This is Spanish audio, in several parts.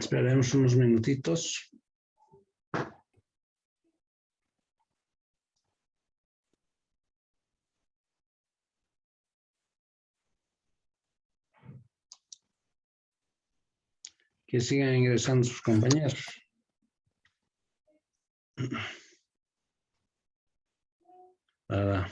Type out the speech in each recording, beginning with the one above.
Esperemos unos minutitos. Que sigan ingresando sus compañeros. Para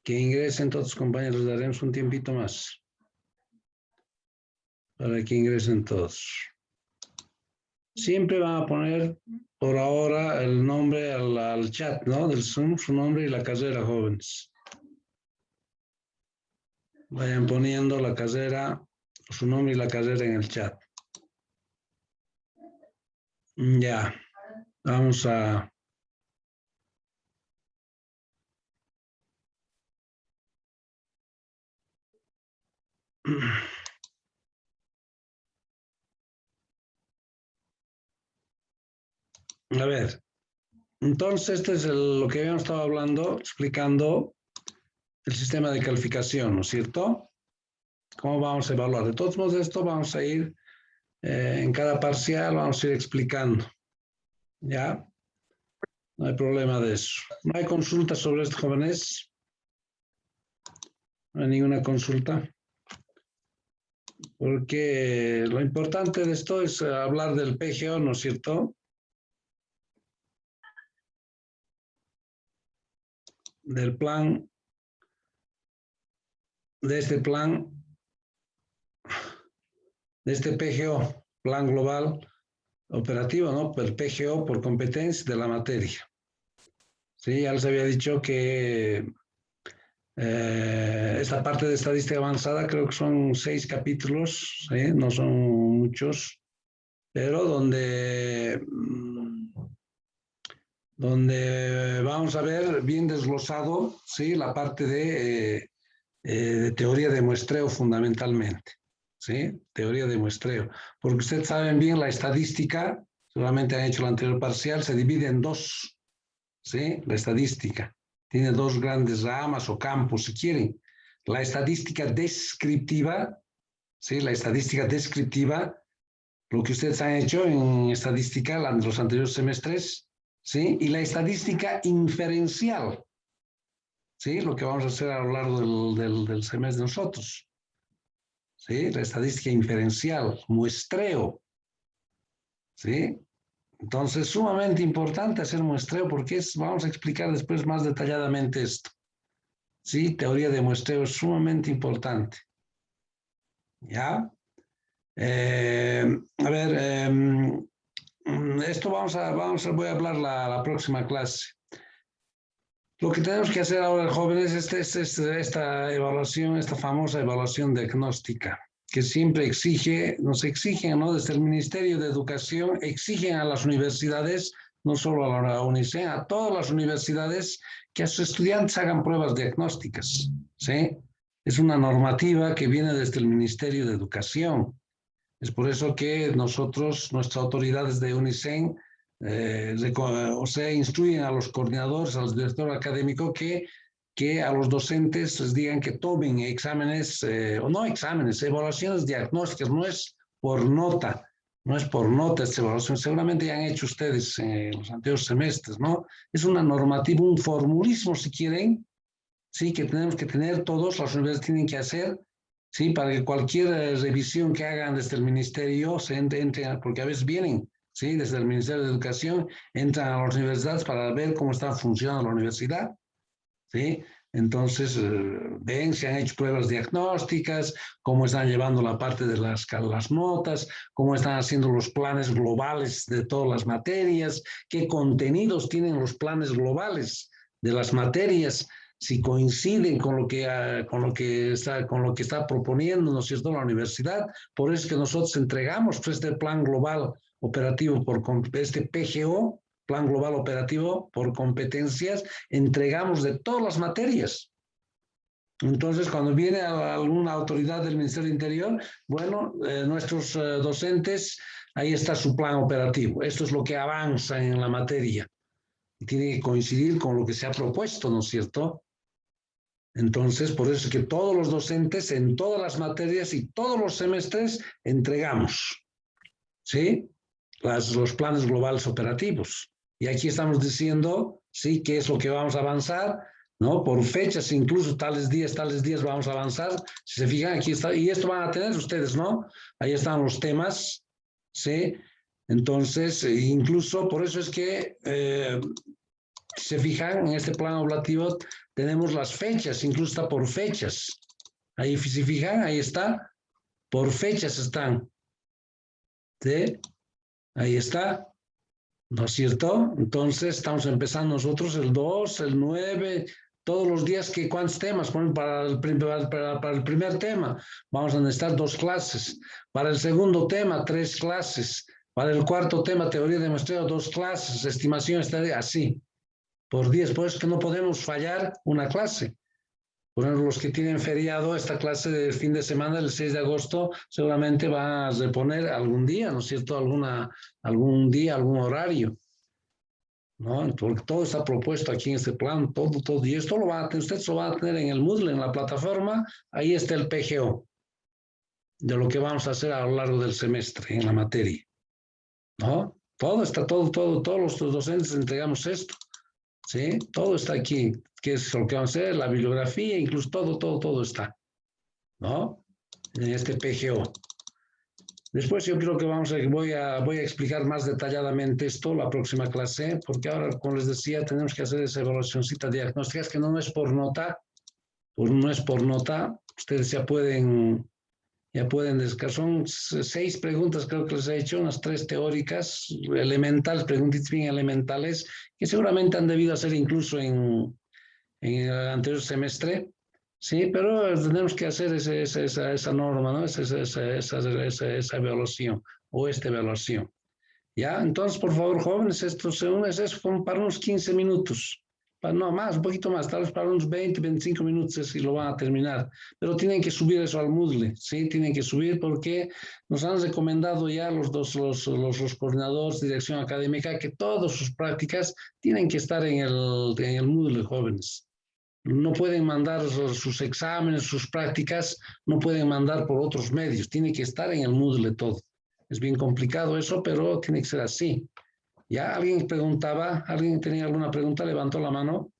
que ingresen todos los compañeros, daremos un tiempito más para que ingresen todos. Siempre van a poner por ahora el nombre al chat, ¿no? Del Zoom, su nombre y la carrera, jóvenes. Vayan poniendo la carrera, su nombre y la carrera en el chat. Ya, vamos a... A ver, entonces este es lo que habíamos estado hablando, explicando el sistema de calificación, ¿no es cierto? ¿Cómo vamos a evaluar? De todos modos, esto vamos a ir en cada parcial, vamos a ir explicando, ¿ya? No hay problema de eso. ¿No hay consulta sobre esto, jóvenes? No hay ninguna consulta. Porque lo importante de esto es hablar del PGO, ¿no es cierto? Del plan, de este plan, de este PGO, plan global operativo, ¿no? El PGO por competencia de la materia. Sí, ya les había dicho que esta parte de estadística avanzada creo que son 6 capítulos, ¿sí? No son muchos, pero donde vamos a ver bien desglosado, ¿sí? La parte de teoría de muestreo fundamentalmente, ¿sí? Teoría de muestreo. Porque ustedes saben bien, la estadística, solamente han hecho el anterior parcial, se divide en dos, ¿sí? La estadística tiene dos grandes ramas o campos, si quieren. La estadística descriptiva, ¿sí? La estadística descriptiva, lo que ustedes han hecho en estadística los anteriores semestres, ¿sí? Y la estadística inferencial, ¿sí? Lo que vamos a hacer a lo largo del semestre nosotros, ¿sí? La estadística inferencial, muestreo, ¿sí? Entonces, sumamente importante hacer muestreo porque vamos a explicar después más detalladamente esto, ¿sí? Teoría de muestreo es sumamente importante, ¿ya? A ver, esto voy a hablar la próxima clase. Lo que tenemos que hacer ahora, jóvenes, es esta evaluación, esta famosa evaluación diagnóstica, que siempre nos exigen, ¿no? Desde el Ministerio de Educación, exigen a las universidades, no solo a la UNICEN, a todas las universidades, que a sus estudiantes hagan pruebas diagnósticas, ¿sí? Es una normativa que viene desde el Ministerio de Educación. Es por eso que nosotros, nuestras autoridades de UNICEN, instruyen a los coordinadores, a los directores académicos que a los docentes les digan que tomen exámenes, o no exámenes, evaluaciones diagnósticas, no es por nota esta evaluación, seguramente ya han hecho ustedes en los anteriores semestres, ¿no? Es una normativa, un formulismo, si quieren, sí, que tenemos que tener todos, las universidades tienen que hacer, sí, para que cualquier revisión que hagan desde el ministerio se entre, porque a veces vienen, sí, desde el Ministerio de Educación, entran a las universidades para ver cómo está funcionando la universidad, sí. Entonces, ven, se han hecho pruebas diagnósticas, cómo están llevando la parte de las notas, cómo están haciendo los planes globales de todas las materias, qué contenidos tienen los planes globales de las materias, si coinciden con lo que está proponiendo, ¿no es cierto?, la universidad. Por eso es que nosotros entregamos pues, este plan global operativo este PGO, Plan Global Operativo por competencias, entregamos de todas las materias. Entonces, cuando viene alguna autoridad del Ministerio del Interior, bueno, nuestros docentes, ahí está su plan operativo. Esto es lo que avanza en la materia. Y tiene que coincidir con lo que se ha propuesto, ¿no es cierto? Entonces, por eso es que todos los docentes en todas las materias y todos los semestres entregamos, ¿sí? Los planes globales operativos. Y aquí estamos diciendo, sí, qué es lo que vamos a avanzar, ¿no? Por fechas, incluso tales días vamos a avanzar. Si se fijan, aquí está, y esto van a tener ustedes, ¿no? Ahí están los temas, ¿sí? Entonces, incluso por eso es que, si se fijan, en este plan operativo tenemos las fechas, incluso está por fechas. Ahí, si se fijan, ahí está, por fechas están, ¿sí? Ahí está. ¿No es cierto? Entonces estamos empezando nosotros el 2, el 9, todos los días. ¿Cuántos temas? Para el primer tema vamos a necesitar 2 clases. Para el segundo tema, 3 clases. Para el cuarto tema, teoría de muestreo, 2 clases. Estimación estaría así, por días. Por eso es que no podemos fallar una clase. Por ejemplo, los que tienen feriado, esta clase de fin de semana, el 6 de agosto, seguramente va a reponer algún día, ¿no es cierto? Algún día, algún horario, ¿no? Porque todo está propuesto aquí en este plan, todo. Y esto ustedes lo van a tener en el Moodle, en la plataforma. Ahí está el PGO de lo que vamos a hacer a lo largo del semestre en la materia, ¿no? Todo está, todos los docentes entregamos esto, ¿sí? Todo está aquí, que es lo que vamos a hacer, la bibliografía, incluso todo está, ¿no? En este PGO. Después yo creo que voy a explicar más detalladamente esto la próxima clase, porque ahora, como les decía, tenemos que hacer esa evaluacióncita diagnóstica, que no es por nota, no es por nota. Ustedes ya pueden descargar. Son 6 preguntas, creo que les he hecho, unas 3 teóricas, elementales, preguntas bien elementales, que seguramente han debido hacer incluso en el anterior semestre. Sí, pero tenemos que hacer esa norma, ¿no? Esa evaluación o esta evaluación. ¿Ya? Entonces, por favor, jóvenes, esto es como para unos 15 minutos. No, más, un poquito más, tal vez para unos 20, 25 minutos y lo van a terminar. Pero tienen que subir eso al Moodle, ¿sí? Tienen que subir porque nos han recomendado ya los coordinadores de dirección académica que todas sus prácticas tienen que estar en el Moodle, jóvenes. No pueden mandar sus exámenes, sus prácticas, no pueden mandar por otros medios, tiene que estar en el Moodle todo. Es bien complicado eso, pero tiene que ser así. ¿Ya? ¿Alguien preguntaba? ¿Alguien tenía alguna pregunta? Levantó la mano.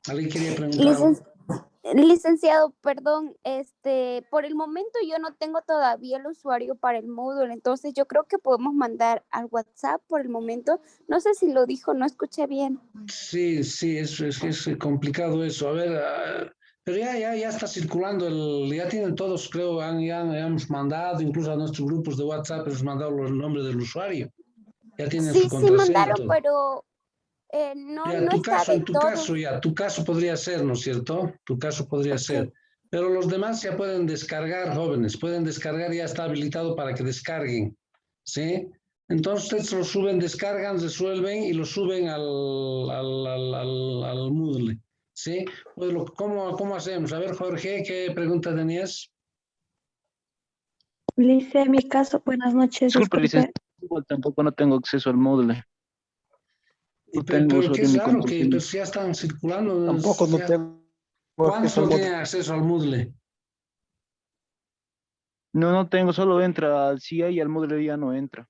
¿Alguien quería preguntar algo? Licenciado, perdón, por el momento yo no tengo todavía el usuario para el Moodle, entonces yo creo que podemos mandar al WhatsApp por el momento. No sé si lo dijo, no escuché bien. Sí, es complicado eso. A ver, pero ya está circulando, ya tienen todos, creo, ya hemos mandado, incluso a nuestros grupos de WhatsApp, hemos mandado el nombre del usuario. Ya tienen su Sí contraseña y mandaron, todo. pero Ya, no está del todo. tu caso podría ser, ¿no es cierto? Tu caso podría Ok. ser. Pero los demás ya pueden descargar, jóvenes, pueden descargar, ya está habilitado para que descarguen, ¿sí? Entonces ustedes lo suben, descargan, resuelven y lo suben al Moodle, ¿sí? Pues ¿cómo hacemos? A ver, Jorge, ¿qué pregunta tenías? Lice, mi caso, buenas noches, Disculpe, disculpe. licenciado, tampoco no tengo acceso al módulo. No tengo Pero uso qué de mi raro que computadora. pues, ya están circulando. Tampoco no tengo ¿Cuántos acceso al no tienen módulo. acceso al Moodle? No tengo, solo entra al CIA y al módulo ya no entra.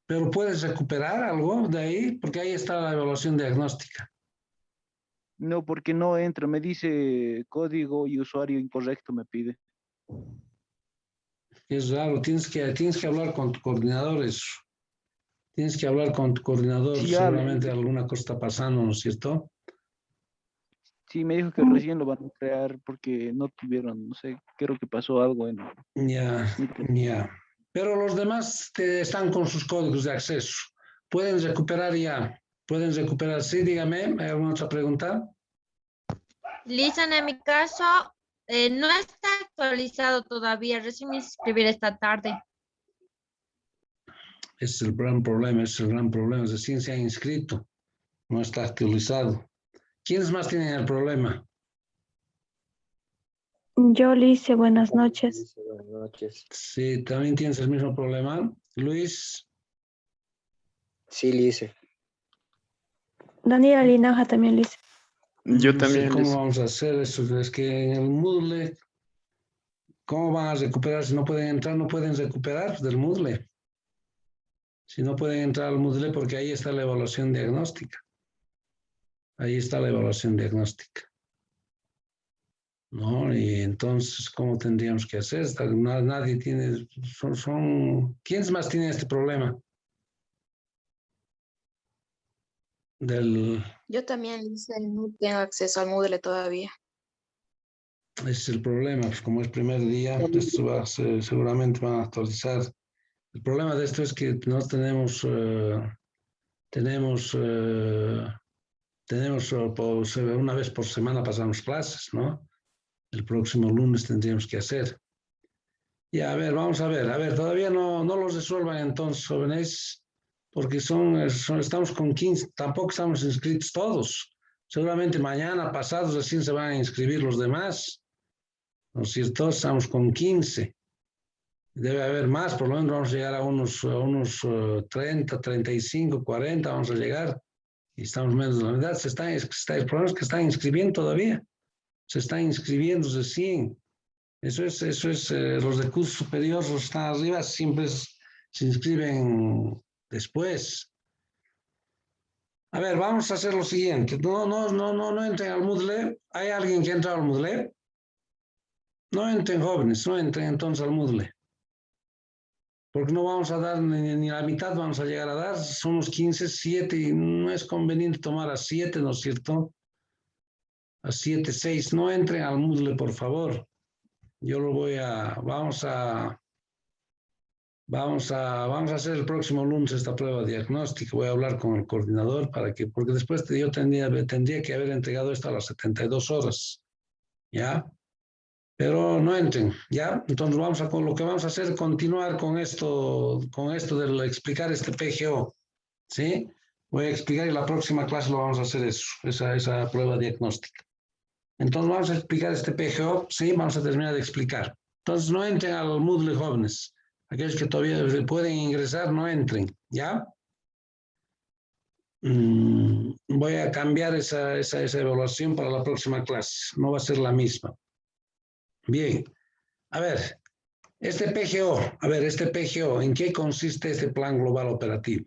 Pero puedes recuperar algo de ahí, porque ahí está la evaluación diagnóstica. No, porque no entra, me dice código y usuario incorrecto, me pide. Es raro, tienes que hablar con tu coordinador eso. Tienes que hablar con tu coordinador, Sí, ya, seguramente alguna cosa está pasando, ¿no es cierto? Sí, me dijo que recién lo van a crear porque no tuvieron, no sé, creo que pasó algo en Ya, ya. Pero los demás están con sus códigos de acceso. Pueden recuperar ya. Pueden recuperar. Sí, dígame, ¿hay alguna otra pregunta? Listen, en mi caso, no está actualizado todavía. Recién me inscribir esta tarde. Es el gran problema, es el gran problema. Recién se ha inscrito, no está actualizado. ¿Quiénes más tienen el problema? Yo, Lice, buenas noches. Buenas noches. Sí, también tienes el mismo problema. Luis, Sí, Lice. Daniela Linaja también, Lice. Yo no sé también cómo les... vamos a hacer eso. Es que en el Moodle, ¿cómo van a recuperar? Si no pueden entrar, no pueden recuperar del Moodle. Si no pueden entrar al Moodle, porque ahí está la evaluación diagnóstica. Ahí está la evaluación diagnóstica. ¿No? Y entonces, ¿cómo tendríamos que hacer? Nadie tiene, ¿quiénes más tienen este problema? Yo también, Lice, no tengo acceso al Moodle todavía. Ese es el problema, pues como es primer día, esto seguramente van a actualizar. El problema de esto es que no tenemos, una vez por semana pasamos clases, ¿no? El próximo lunes tendríamos que hacer. Ya, a ver, vamos a ver, todavía no los resuelvan entonces, jóvenes, porque estamos con 15, tampoco estamos inscritos todos. Seguramente mañana, pasado, recién se van a inscribir los demás, ¿no es cierto? Estamos con 15. Debe haber más, por lo menos vamos a llegar a unos 30, 35, 40, vamos a llegar, y estamos menos de la mitad. El problema es que están inscribiendo todavía, se están inscribiendo recién. Eso es los de curso superior, los que están arriba, siempre se inscriben después. A ver, vamos a hacer lo siguiente. No entren al Moodle. ¿Hay alguien que ha entrado al Moodle? No entren, jóvenes, no entren entonces al Moodle. Porque no vamos a dar ni la mitad, vamos a llegar a dar. Somos 15, 7, y no es conveniente tomar a 7, ¿no es cierto? A 7, 6. No entren al Moodle, por favor. Yo lo vamos a hacer el próximo lunes esta prueba diagnóstica. Voy a hablar con el coordinador porque después yo tendría que haber entregado esto a las 72 horas, ¿ya? Pero no entren, ¿ya? Entonces lo que vamos a hacer es continuar con esto de explicar este PGO, ¿sí? Voy a explicar y la próxima clase lo vamos a hacer esa prueba diagnóstica. Entonces vamos a explicar este PGO, ¿sí? Vamos a terminar de explicar. Entonces no entren al Moodle, jóvenes. Aquellos que todavía pueden ingresar, no entren, ¿ya? Voy a cambiar esa evaluación para la próxima clase. No va a ser la misma. Bien. A ver, este PGO, ¿en qué consiste este plan global operativo?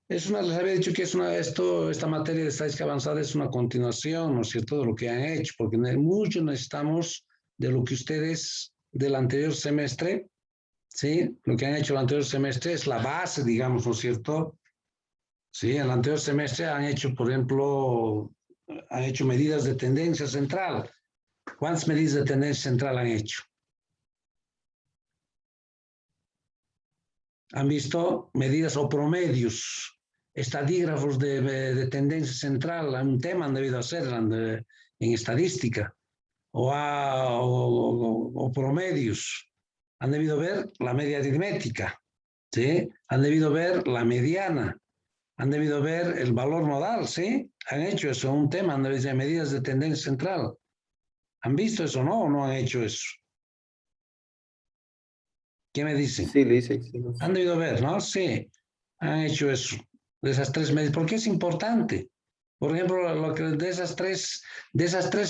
Les había dicho que esta materia de estadística avanzada es una continuación, ¿no es cierto?, de lo que han hecho, porque mucho necesitamos de lo que ustedes del anterior semestre, ¿sí? Lo que han hecho el anterior semestre es la base, digamos, ¿no es cierto? Sí, el anterior semestre han hecho, por ejemplo, medidas de tendencia central. ¿Cuántas medidas de tendencia central han hecho? Han visto medidas o promedios, estadígrafos de tendencia central, un tema han debido hacer en estadística, o promedios. Han debido ver la media aritmética, ¿sí? Han debido ver la mediana, han debido ver el valor modal, ¿sí? Han hecho eso, un tema, han debido ver medidas de tendencia central. ¿Han visto eso, no? ¿O no han hecho eso? ¿Qué me dicen? Sí, Lice. Sí. Han debido ver, ¿no? Sí, han hecho eso, de esas tres medidas. ¿Por qué es importante? Por ejemplo, de esas tres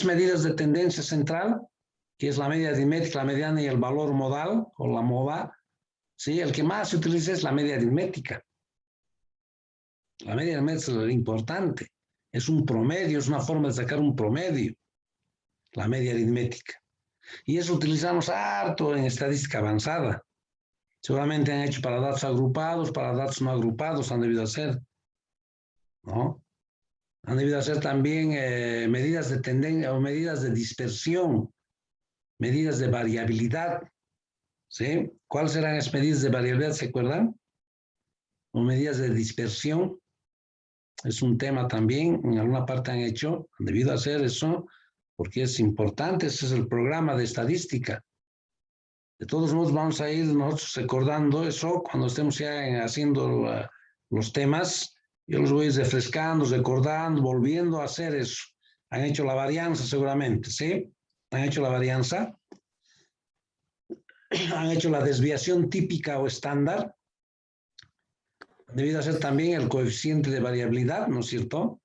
medidas de tendencia central, que es la media aritmética, la mediana y el valor modal, o la MOVA, ¿sí? El que más se utiliza es la media aritmética. La media aritmética es lo importante. Es un promedio, es una forma de sacar un promedio, la media aritmética. Y eso utilizamos harto en estadística avanzada. Seguramente han hecho para datos agrupados, para datos no agrupados, han debido hacer, ¿no? Han debido hacer también medidas de tendencia o medidas de dispersión, medidas de variabilidad. ¿Sí? ¿Cuáles eran las medidas de variabilidad? ¿Se acuerdan? O medidas de dispersión. Es un tema también, en alguna parte han hecho, han debido hacer eso, porque es importante, ese es el programa de estadística. De todos modos, vamos a ir nosotros recordando eso cuando estemos ya haciendo los temas. Yo los voy refrescando, recordando, volviendo a hacer eso. Han hecho la varianza seguramente, ¿sí? Han hecho la varianza. Han hecho la desviación típica o estándar. Han debido hacer también el coeficiente de variabilidad, ¿no es cierto?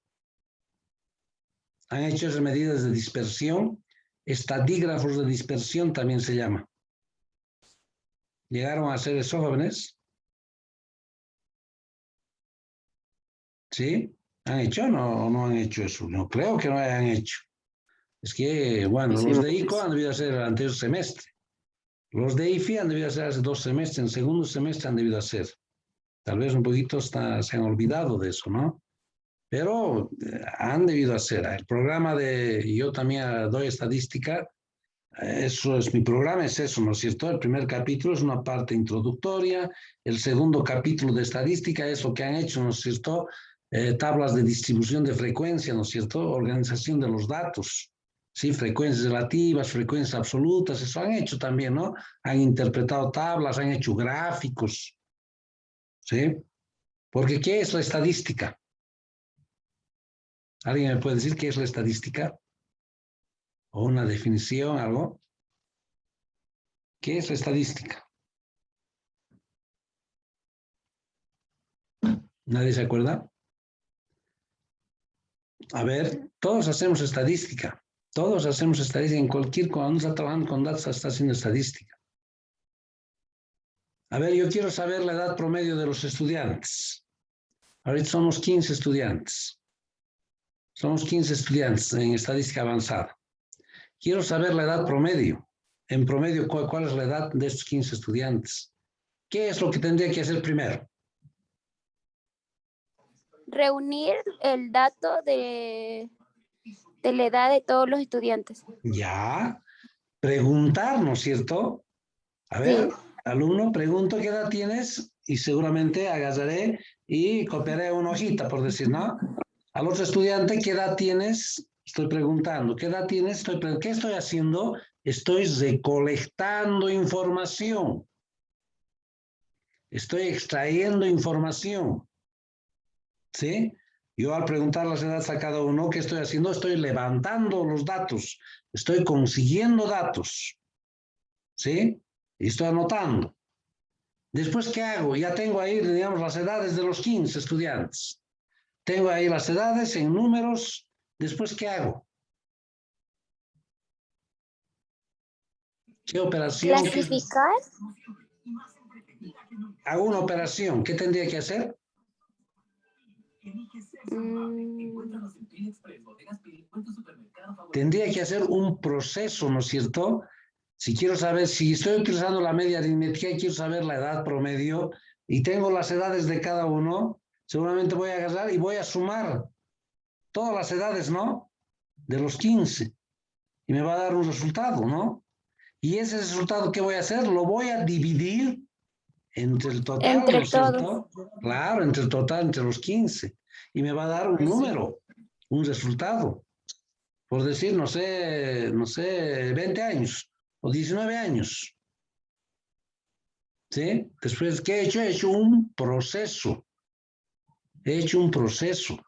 Han hecho esas medidas de dispersión. Estadígrafos de dispersión también se llama. ¿Llegaron a hacer eso, jóvenes? ¿Sí? ¿Han hecho o no han hecho eso? No creo que no hayan hecho. Es que, bueno, los de ICO han debido hacer el anterior semestre. Los de IFI han debido hacer hace 2 semestres. En segundo semestre han debido hacer. Tal vez un poquito se han olvidado de eso, ¿no? Pero han debido hacer. El programa yo también doy estadística. Eso es mi programa, es eso, ¿no es cierto? El primer capítulo es una parte introductoria. El segundo capítulo de estadística es lo que han hecho, ¿no es cierto? Tablas de distribución de frecuencia, ¿no es cierto? Organización de los datos, ¿sí? Frecuencias relativas, frecuencias absolutas, eso han hecho también, ¿no? Han interpretado tablas, han hecho gráficos, ¿sí? Porque ¿qué es la estadística? ¿Alguien me puede decir qué es la estadística? ¿O una definición, algo? ¿Qué es la estadística? ¿Nadie se acuerda? A ver, todos hacemos estadística. Todos hacemos estadística. Cuando uno está trabajando con datos, está haciendo estadística. A ver, yo quiero saber la edad promedio de los estudiantes. Ahorita somos 15 estudiantes. Somos 15 estudiantes en estadística avanzada. Quiero saber la edad promedio. En promedio, ¿cuál es la edad de estos 15 estudiantes? ¿Qué es lo que tendría que hacer primero? Reunir el dato de la edad de todos los estudiantes. Ya. Preguntar, ¿no es cierto? A ver, alumno, pregunto qué edad tienes y seguramente agarraré y copiaré una hojita, por decir, ¿no? Al otro estudiante, ¿qué edad tienes? Estoy preguntando. ¿Qué edad tienes? ¿Qué estoy haciendo? Estoy recolectando información. Estoy extrayendo información. ¿Sí? Yo al preguntar las edades a cada uno, ¿qué estoy haciendo? Estoy levantando los datos. Estoy consiguiendo datos. ¿Sí? Y estoy anotando. Después, ¿qué hago? Ya tengo ahí, digamos, las edades de los 15 estudiantes. Tengo ahí las edades en números. Después, ¿qué hago? ¿Qué operación? Clasificar. Hago una operación. ¿Qué tendría que hacer? Tendría que hacer un proceso, ¿no es cierto? Si quiero saber, si estoy utilizando la media aritmética y quiero saber la edad promedio y tengo las edades de cada uno, seguramente voy a agarrar y voy a sumar todas las edades, ¿no? De los 15. Y me va a dar un resultado, ¿no? Y ese resultado, ¿qué voy a hacer? Lo voy a dividir entre el total, Entre ¿no es cierto? todos. Claro, entre el total, entre los 15. Y me va a dar un número, un resultado. Por decir, no sé, 20 años o 19 años. ¿Sí? Después, ¿qué he hecho? He hecho un proceso. He hecho un proceso.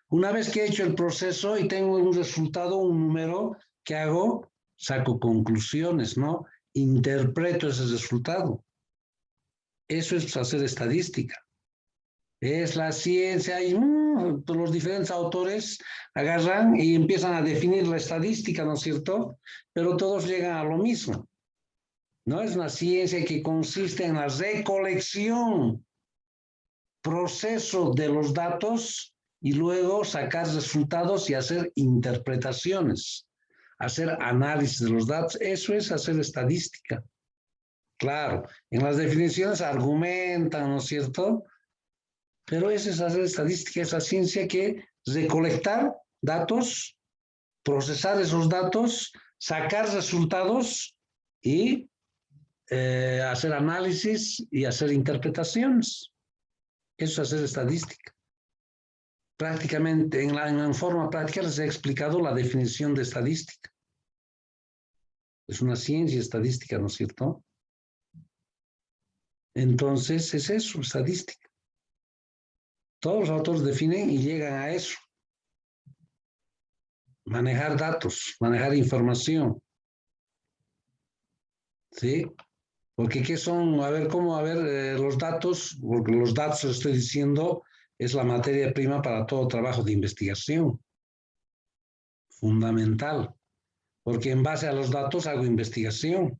Una vez que he hecho el proceso y tengo un resultado, un número, ¿qué hago? Saco conclusiones, ¿no? Interpreto ese resultado. Eso es hacer estadística. Es la ciencia y los diferentes autores agarran y empiezan a definir la estadística, ¿no es cierto? Pero todos llegan a lo mismo. No es una ciencia que consiste en la recolección, proceso de los datos y luego sacar resultados y hacer interpretaciones, hacer análisis de los datos. Eso es hacer estadística. Claro, en las definiciones argumentan, ¿no es cierto? Pero esa es hacer estadística, esa ciencia que recolectar datos, procesar esos datos, sacar resultados y hacer análisis y hacer interpretaciones. Eso es hacer estadística. Prácticamente, en forma práctica les he explicado la definición de estadística. Es una ciencia estadística, ¿no es cierto? Entonces, es eso, estadística. Todos los autores definen y llegan a eso. Manejar datos, manejar información. ¿Sí? Porque ¿qué son? A ver, ¿cómo? A ver, los datos, porque los datos, estoy diciendo, es la materia prima para todo trabajo de investigación. Fundamental. Porque en base a los datos hago investigación.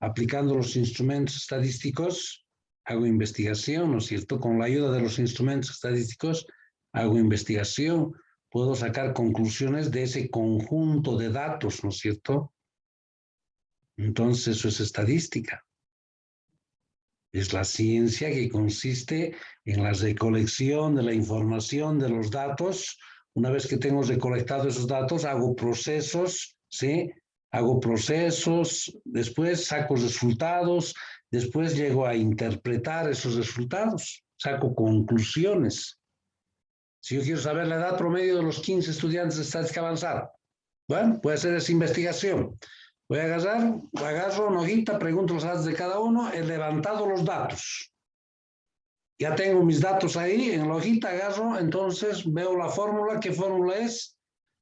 Aplicando los instrumentos estadísticos, hago investigación, ¿no es cierto? Con la ayuda de los instrumentos estadísticos, hago investigación. Puedo sacar conclusiones de ese conjunto de datos, ¿no es cierto? Entonces, eso es estadística. Es la ciencia que consiste en la recolección de la información de los datos. Una vez que tengo recolectado esos datos, hago procesos, ¿sí? Hago procesos, después saco resultados, después llego a interpretar esos resultados, saco conclusiones. Si yo quiero saber la edad promedio de los 15 estudiantes de estadística avanzada, bueno, puede hacer esa investigación. Voy a agarro una hojita, pregunto los datos de cada uno, he levantado los datos. Ya tengo mis datos ahí, en la hojita agarro, entonces veo la fórmula, ¿qué fórmula es?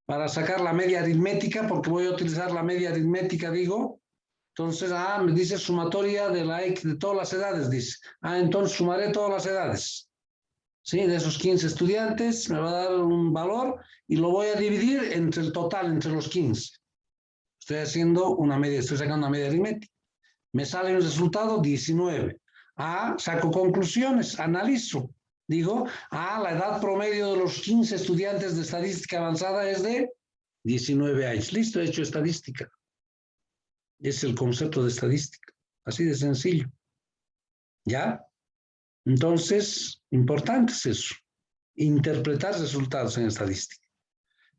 Para sacar la media aritmética, porque voy a utilizar la media aritmética, digo. Entonces, me dice sumatoria de la X de todas las edades, dice. Entonces sumaré todas las edades. ¿Sí? De esos 15 estudiantes me va a dar un valor y lo voy a dividir entre el total, entre los 15. Estoy haciendo una media, estoy sacando una media aritmética. Me sale un resultado 19. Saco conclusiones, analizo. Digo, la edad promedio de los 15 estudiantes de estadística avanzada es de 19 años. Listo, he hecho estadística. Es el concepto de estadística. Así de sencillo. ¿Ya? Entonces, importante es eso. Interpretar resultados en estadística.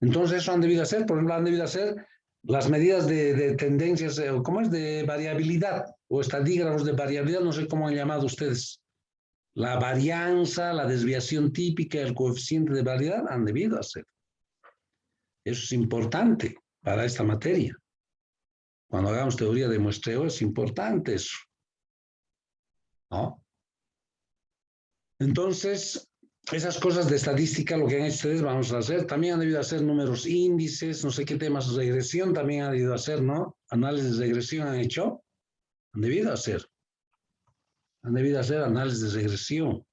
Entonces, eso han debido hacer, por ejemplo, han debido hacer las medidas de tendencias, ¿cómo es? De variabilidad, o estadígrafos de variabilidad, no sé cómo han llamado ustedes. La varianza, la desviación típica, el coeficiente de variabilidad, han debido hacer. Eso es importante para esta materia. Cuando hagamos teoría de muestreo, es importante eso. ¿No? Entonces, esas cosas de estadística, lo que han hecho ustedes, vamos a hacer. También han debido hacer números índices, no sé qué temas, regresión también han debido hacer, ¿no? Análisis de regresión han hecho. Han debido hacer. Han debido hacer análisis de regresión.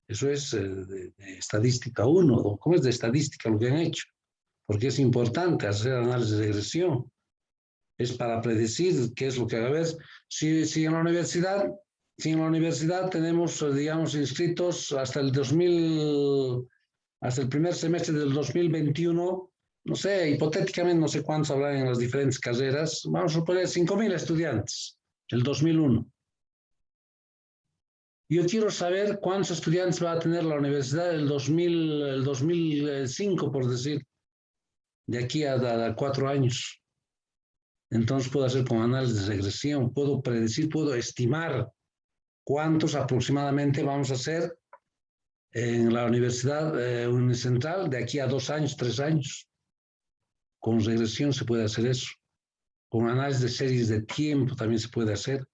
Eso es de estadística 1. ¿Cómo es de estadística lo que han hecho? Porque es importante hacer análisis de regresión. Es para predecir qué es lo que va a haber. Si en la universidad tenemos, digamos, inscritos hasta el primer semestre del 2021, no sé, hipotéticamente no sé cuántos habrán en las diferentes carreras, vamos a suponer 5.000 estudiantes, el 2001. Yo quiero saber cuántos estudiantes va a tener la universidad el 2005, por decir, de aquí a 4 años. Entonces puedo hacer con análisis de regresión, puedo predecir, puedo estimar cuántos aproximadamente vamos a hacer en la Universidad Unicentral de aquí a 2 años, 3 años. Con regresión se puede hacer eso. Con análisis de series de tiempo también se puede hacer.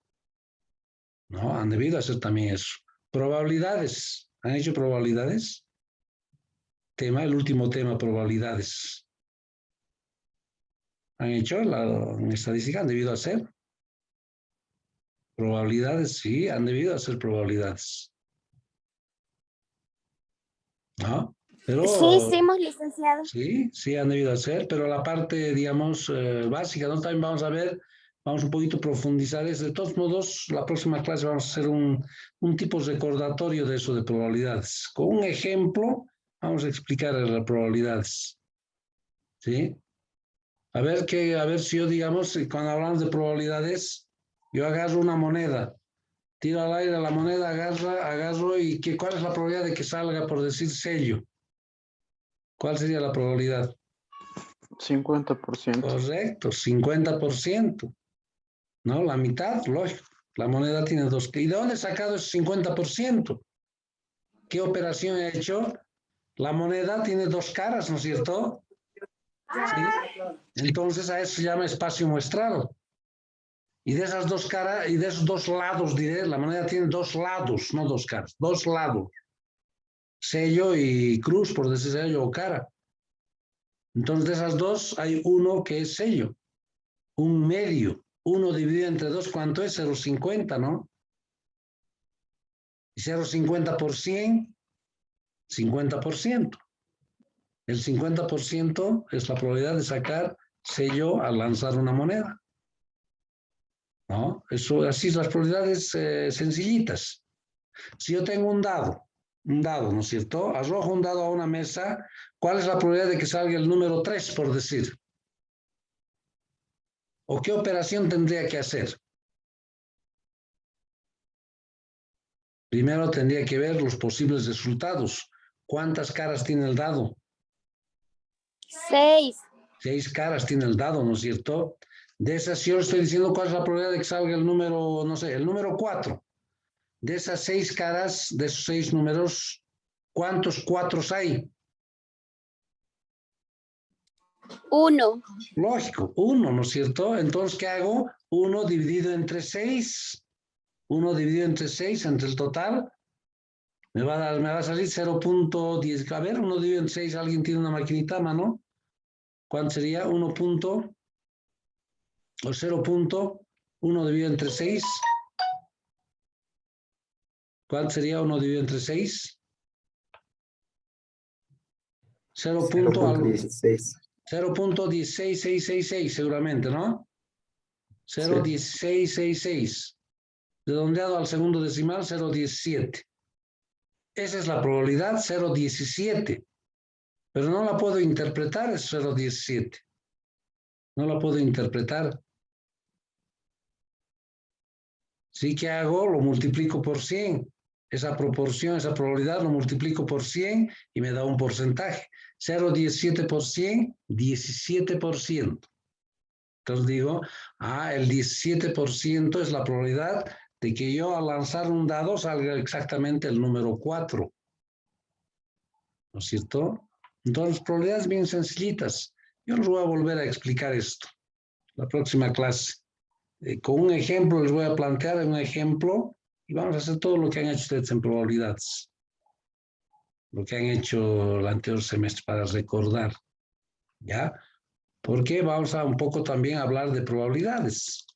¿No? Han debido hacer también eso. Probabilidades. ¿Han hecho probabilidades? El último tema, probabilidades. ¿Han hecho en estadística? ¿Han debido hacer? Probabilidades, sí, han debido hacer probabilidades. ¿No? Pero, Sí, hemos licenciado. Sí, han debido hacer, pero la parte, digamos, básica, ¿no? También vamos a ver, vamos un poquito a profundizar eso. De todos modos, la próxima clase vamos a hacer un tipo recordatorio de eso de probabilidades. Con un ejemplo, vamos a explicar las probabilidades. ¿Sí? A ver si yo, digamos, cuando hablamos de probabilidades, yo agarro una moneda Tiro al aire la moneda, agarro y ¿cuál es la probabilidad de que salga, por decir, sello? ¿Cuál sería la probabilidad? 50%. Correcto, 50%. ¿No? La mitad, lógico. La moneda tiene dos. ¿Y de dónde he sacado ese 50%? ¿Qué operación he hecho? La moneda tiene dos caras, ¿no es cierto? ¿Sí? Entonces a eso se llama espacio muestrado. Y de esas dos caras, y de esos dos lados, diré, la moneda tiene dos lados, no dos caras, dos lados. Sello y cruz, por decir sello o cara. Entonces de esas dos hay uno que es sello, un medio. 1 dividido entre 2, ¿cuánto es? 0,50, ¿no? Y 0,50 por 100, 50%. El 50% es la probabilidad de sacar sello al lanzar una moneda. ¿No? Eso, así las probabilidades sencillitas. Si yo tengo un dado, ¿no es cierto? Arrojo un dado a una mesa, ¿cuál es la probabilidad de que salga el número 3, por decir? ¿O qué operación tendría que hacer? Primero tendría que ver los posibles resultados. ¿Cuántas caras tiene el dado? 6. 6 caras tiene el dado, ¿no es cierto? De esas, si yo le estoy diciendo cuál es la probabilidad de que salga el número, no sé, el número 4. De esas 6 caras, de esos 6 números, ¿cuántos 4 hay? 1. Lógico, 1, ¿no es cierto? Entonces, ¿qué hago? 1 dividido entre 6. 1 dividido entre 6, entre el total, me va a salir 0.10. A ver, 1 dividido entre 6, ¿alguien tiene una maquinita a mano? ¿Cuánto sería? 1 punto, o 0.1 dividido entre 6. ¿Cuál sería 1 dividido entre 6? 0.16. 0.16666 seguramente, ¿no? 0.1666. Redondeado al segundo decimal, 0.17. Esa es la probabilidad, 0.17. Pero no la puedo interpretar, es 0.17. No la puedo interpretar. Sí que hago, lo multiplico por 100. Esa proporción, esa probabilidad, lo multiplico por 100 y me da un porcentaje. 0.17 por 100, 17%. Entonces digo, el 17% es la probabilidad de que yo al lanzar un dado salga exactamente el número 4. ¿No es cierto? Entonces, probabilidades bien sencillitas. Yo les voy a volver a explicar esto la próxima clase. Con un ejemplo, les voy a plantear un ejemplo y vamos a hacer todo lo que han hecho ustedes en probabilidades. Lo que han hecho el anterior semestre para recordar. ¿Ya? Porque vamos a un poco también hablar de probabilidades.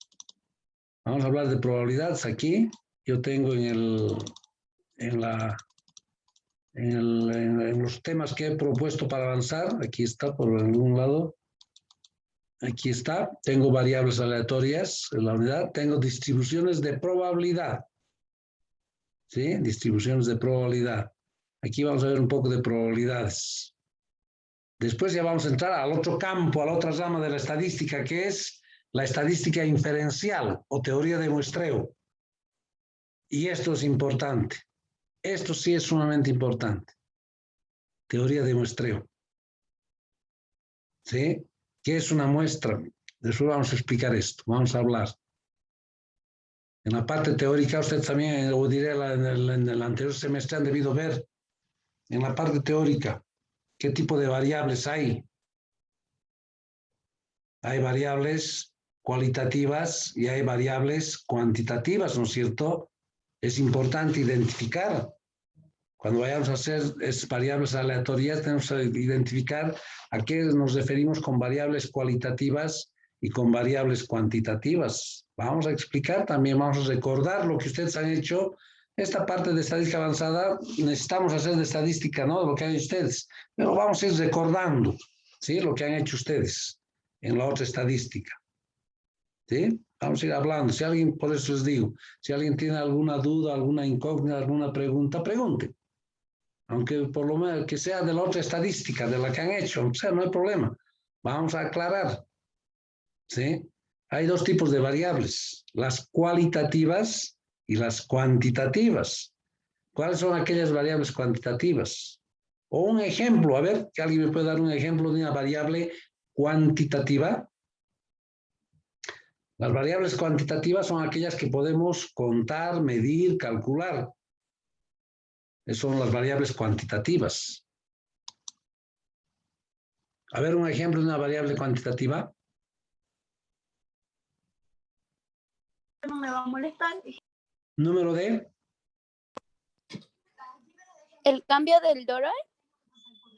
Vamos a hablar de probabilidades aquí. Yo tengo en los temas que he propuesto para avanzar, aquí está por algún lado, aquí está, tengo variables aleatorias en la unidad, tengo distribuciones de probabilidad, ¿sí? Distribuciones de probabilidad. Aquí vamos a ver un poco de probabilidades. Después ya vamos a entrar al otro campo, a la otra rama de la estadística, que es la estadística inferencial o teoría de muestreo. Y esto es importante. Esto sí es sumamente importante. Teoría de muestreo. ¿Sí? ¿Qué es una muestra? Después vamos a explicar esto. Vamos a hablar. En la parte teórica, usted también, o diré en el anterior semestre, han debido ver en la parte teórica qué tipo de variables hay. Hay variables cualitativas y hay variables cuantitativas, ¿no es cierto? Es importante identificar. Cuando vayamos a hacer variables aleatorias, tenemos que identificar a qué nos referimos con variables cualitativas y con variables cuantitativas. Vamos a explicar también, vamos a recordar lo que ustedes han hecho. Esta parte de estadística avanzada necesitamos hacer de estadística, ¿no? De lo que han hecho ustedes. Pero vamos a ir recordando, ¿sí? Lo que han hecho ustedes en la otra estadística. ¿Sí? Vamos a ir hablando. Si alguien, por eso les digo, si alguien tiene alguna duda, alguna incógnita, alguna pregunta, pregunte. Aunque por lo menos que sea de la otra estadística, de la que han hecho, aunque sea, no hay problema. Vamos a aclarar. ¿Sí? Hay dos tipos de variables. Las cualitativas y las cuantitativas. ¿Cuáles son aquellas variables cuantitativas? O un ejemplo, a ver, que alguien me puede dar un ejemplo de una variable cuantitativa. Las variables cuantitativas son aquellas que podemos contar, medir, calcular. Esas son las variables cuantitativas. A ver, un ejemplo de una variable cuantitativa. No me va a molestar. Número de ¿El cambio del dólar?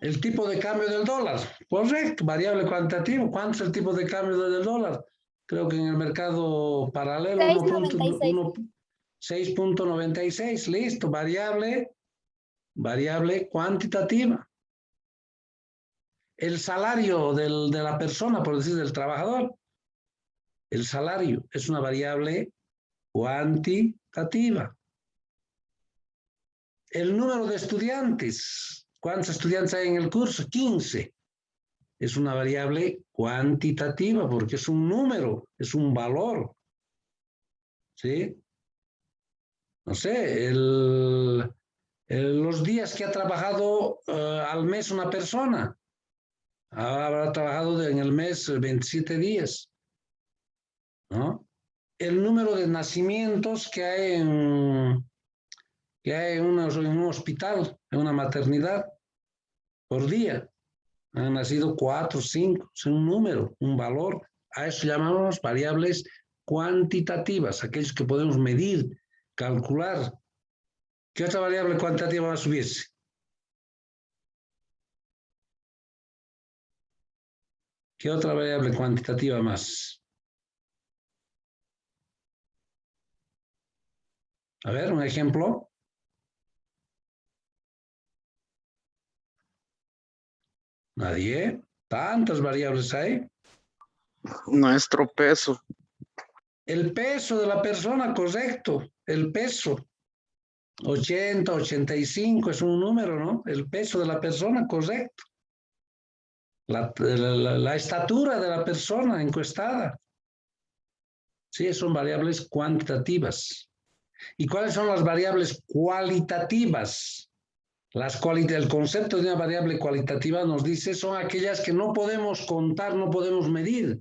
el tipo de cambio del dólar. Correcto, variable cuantitativa. ¿Cuánto es el tipo de cambio del dólar? Creo que en el mercado paralelo 6.96. Listo, variable cuantitativa. El salario de la persona, por decir, del trabajador. El salario es una variable cuantitativa. El número de estudiantes. ¿Cuántos estudiantes hay en el curso? 15. Es una variable cuantitativa porque es un número, es un valor. ¿Sí? No sé, los días que ha trabajado al mes una persona. Habrá trabajado en el mes 27 días. ¿No? El número de nacimientos que hay en un hospital, en una maternidad, por día. Han nacido 4, 5, es un número, un valor. A eso llamamos variables cuantitativas, aquellos que podemos medir, calcular. ¿Qué otra variable cuantitativa va a subirse? ¿Qué otra variable cuantitativa más? A ver, un ejemplo. Nadie. Tantas variables hay. Nuestro peso. El peso de la persona, correcto. El peso. 80, 85 es un número, ¿no? El peso de la persona, correcto. La estatura de la persona encuestada. Sí, son variables cuantitativas. ¿Y cuáles son las variables cualitativas? El concepto de una variable cualitativa nos dice son aquellas que no podemos contar, no podemos medir.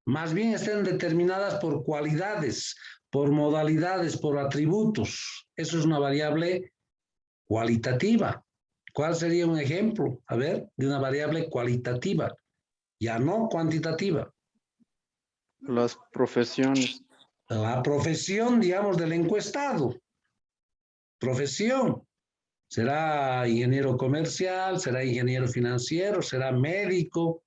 Más bien estén determinadas por cualidades, por modalidades, por atributos. Eso es una variable cualitativa. ¿Cuál sería un ejemplo? A ver, de una variable cualitativa, ya no cuantitativa. Las profesiones. La profesión, digamos, del encuestado. Profesión. Será ingeniero comercial, será ingeniero financiero, será médico,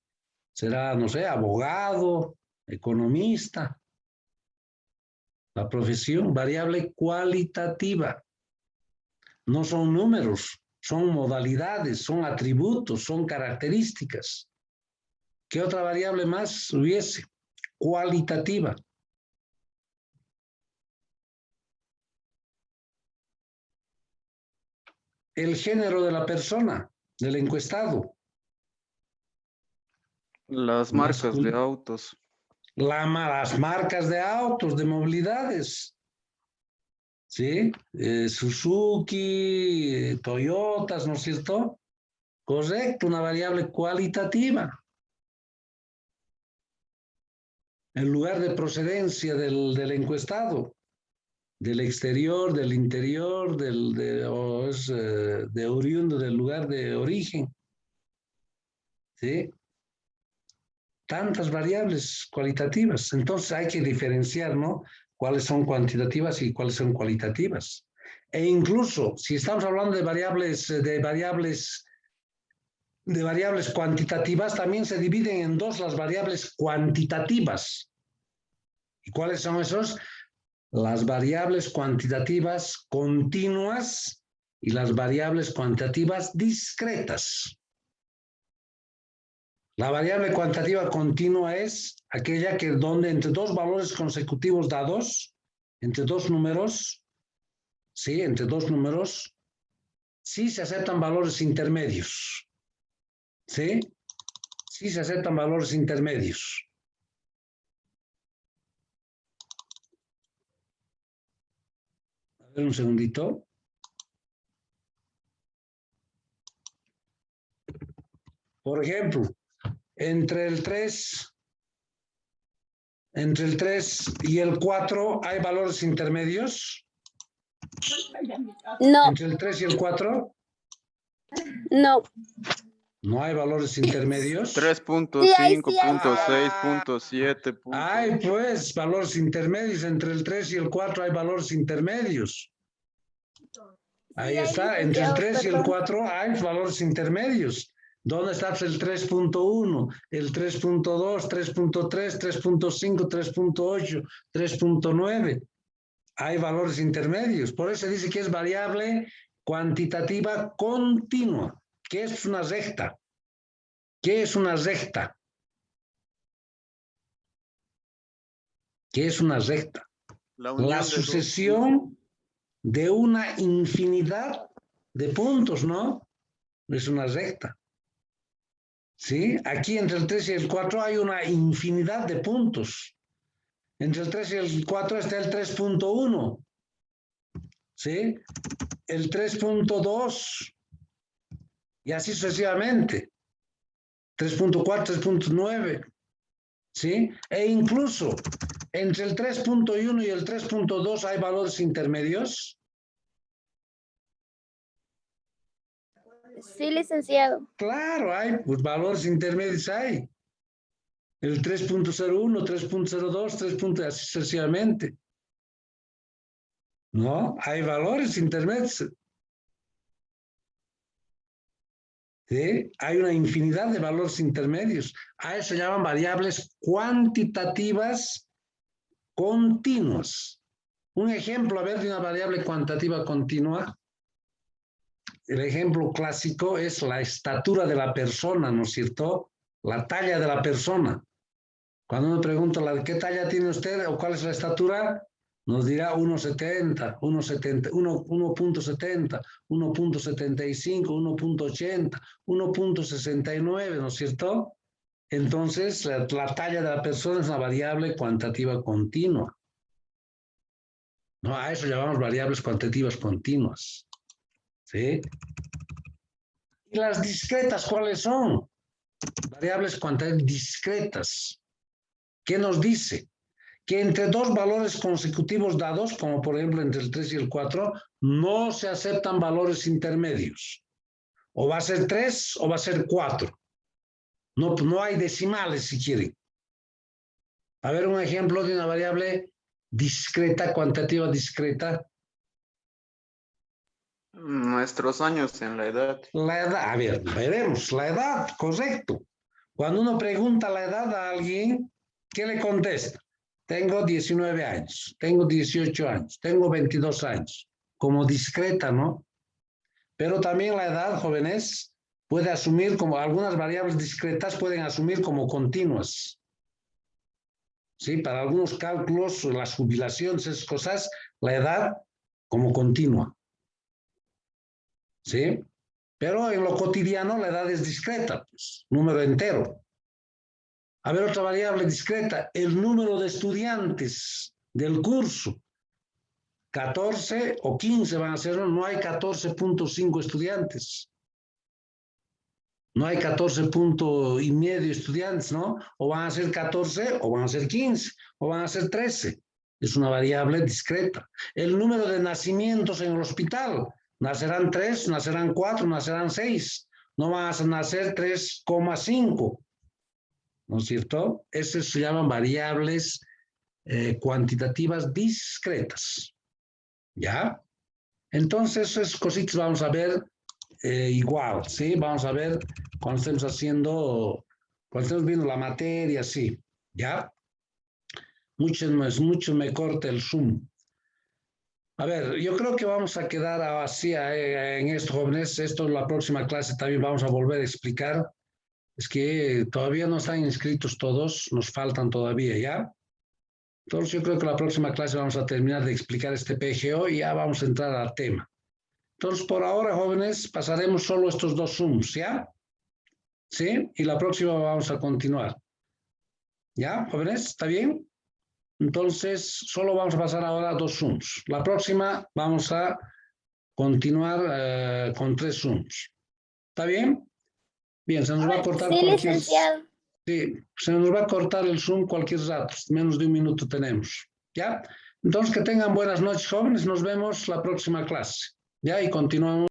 será, no sé, abogado, economista. La profesión, variable cualitativa. No son números, son modalidades, son atributos, son características. ¿Qué otra variable más hubiese? Cualitativa. El género de la persona, del encuestado. Las marcas de autos. Las marcas de autos, de movilidades. ¿Sí? Suzuki, Toyotas, ¿no es cierto? Correcto, una variable cualitativa. El lugar de procedencia del encuestado, del exterior, del interior, de oriundo, del lugar de origen. ¿Sí? Tantas variables cualitativas. Entonces hay que diferenciar, ¿no? Cuáles son cuantitativas y cuáles son cualitativas. E incluso, si estamos hablando de variables cuantitativas, también se dividen en dos las variables cuantitativas. ¿Y cuáles son esos? Las variables cuantitativas continuas y las variables cuantitativas discretas. La variable cuantitativa continua es aquella que donde entre dos valores consecutivos dados, entre dos números, sí, entre dos números, sí se aceptan valores intermedios. ¿Sí? Sí se aceptan valores intermedios. A ver, un segundito. Por ejemplo, entre el 3 y el 4 hay valores intermedios. No, Entre el 3 y el 4 no. no hay valores intermedios. 3.5.6.7. Hay pues valores intermedios. Entre el 3 y el 4 hay valores intermedios. Ahí Sí, está. Entre el 3 y el 4 hay valores intermedios. ¿Dónde está el 3.1, el 3.2, 3.3, 3.5, 3.8, 3.9? Hay valores intermedios. Por eso dice que es variable cuantitativa continua. ¿Qué es una recta? ¿Qué es una recta? ¿Qué es una recta? La sucesión de una infinidad de puntos, ¿no? Es una recta. ¿Sí? Aquí entre el 3 y el 4 hay una infinidad de puntos. Entre el 3 y el 4 está el 3.1. ¿Sí? El 3.2. Y así sucesivamente. 3.4, 3.9. ¿Sí? E incluso entre el 3.1 y el 3.2 hay valores intermedios. Sí, licenciado. Claro, hay pues, valores intermedios hay. El 3.01, 3.02, 3. Así sucesivamente. ¿No? Hay valores intermedios. ¿Sí? Hay una infinidad de valores intermedios. A eso se llaman variables cuantitativas continuas. Un ejemplo, a ver, de una variable cuantitativa continua. El ejemplo clásico es la estatura de la persona, ¿no es cierto? La talla de la persona. Cuando uno pregunta, ¿qué talla tiene usted o cuál es la estatura? Nos dirá 1.70, 1.70, 1.70, 1.75, 1.80, 1.69, ¿no es cierto? Entonces, la talla de la persona es una variable cuantitativa continua. ¿No? A eso llamamos variables cuantitativas continuas. ¿Sí? ¿Y las discretas cuáles son? Variables cuantitativas discretas. ¿Qué nos dice? Que entre dos valores consecutivos dados, como por ejemplo entre el 3 y el 4, no se aceptan valores intermedios. O va a ser 3 o va a ser 4. No hay decimales si quieren. A ver un ejemplo de una variable discreta, cuantitativa discreta. Nuestros años en la edad. La edad, a ver, veremos. La edad, correcto. Cuando uno pregunta la edad a alguien, ¿qué le contesta? Tengo 19 años, tengo 18 años, tengo 22 años. Como discreta, ¿no? Pero también la edad, jóvenes, puede asumir como algunas variables discretas pueden asumir como continuas. ¿Sí? Para algunos cálculos, las jubilaciones, esas cosas, la edad como continua. ¿Sí? Pero en lo cotidiano la edad es discreta, pues, número entero. A ver, otra variable discreta, el número de estudiantes del curso. 14 o 15 van a ser, no hay 14.5 estudiantes. No hay 14.5 estudiantes, ¿no? O van a ser 14, o van a ser 15, o van a ser 13. Es una variable discreta. El número de nacimientos en el hospital. Nacerán 3, nacerán 4, nacerán 6. No van a nacer 3,5. ¿No es cierto? Esas se llaman variables cuantitativas discretas. ¿Ya? Entonces, esas cositas vamos a ver igual, ¿sí? Vamos a ver cuando estemos viendo la materia, sí. ¿Ya? Mucho me corta el Zoom. A ver, yo creo que vamos a quedar así en esto, jóvenes. Esto en la próxima clase también vamos a volver a explicar. Es que todavía no están inscritos todos, nos faltan todavía, ¿ya? Entonces yo creo que la próxima clase vamos a terminar de explicar este PGO y ya vamos a entrar al tema. Entonces por ahora, jóvenes, pasaremos solo estos dos Zooms, ¿ya? ¿Sí? Y la próxima vamos a continuar. ¿Ya, jóvenes? ¿Está bien? Entonces, solo vamos a pasar ahora a 2 Zooms. La próxima vamos a continuar con 3 Zooms. ¿Está bien? Bien, se nos va a cortar Sí, cualquier... licenciado. Sí, se nos va a cortar el Zoom cualquier rato. Menos de 1 minuto tenemos. ¿Ya? Entonces, que tengan buenas noches, jóvenes. Nos vemos la próxima clase. ¿Ya? Y continuamos.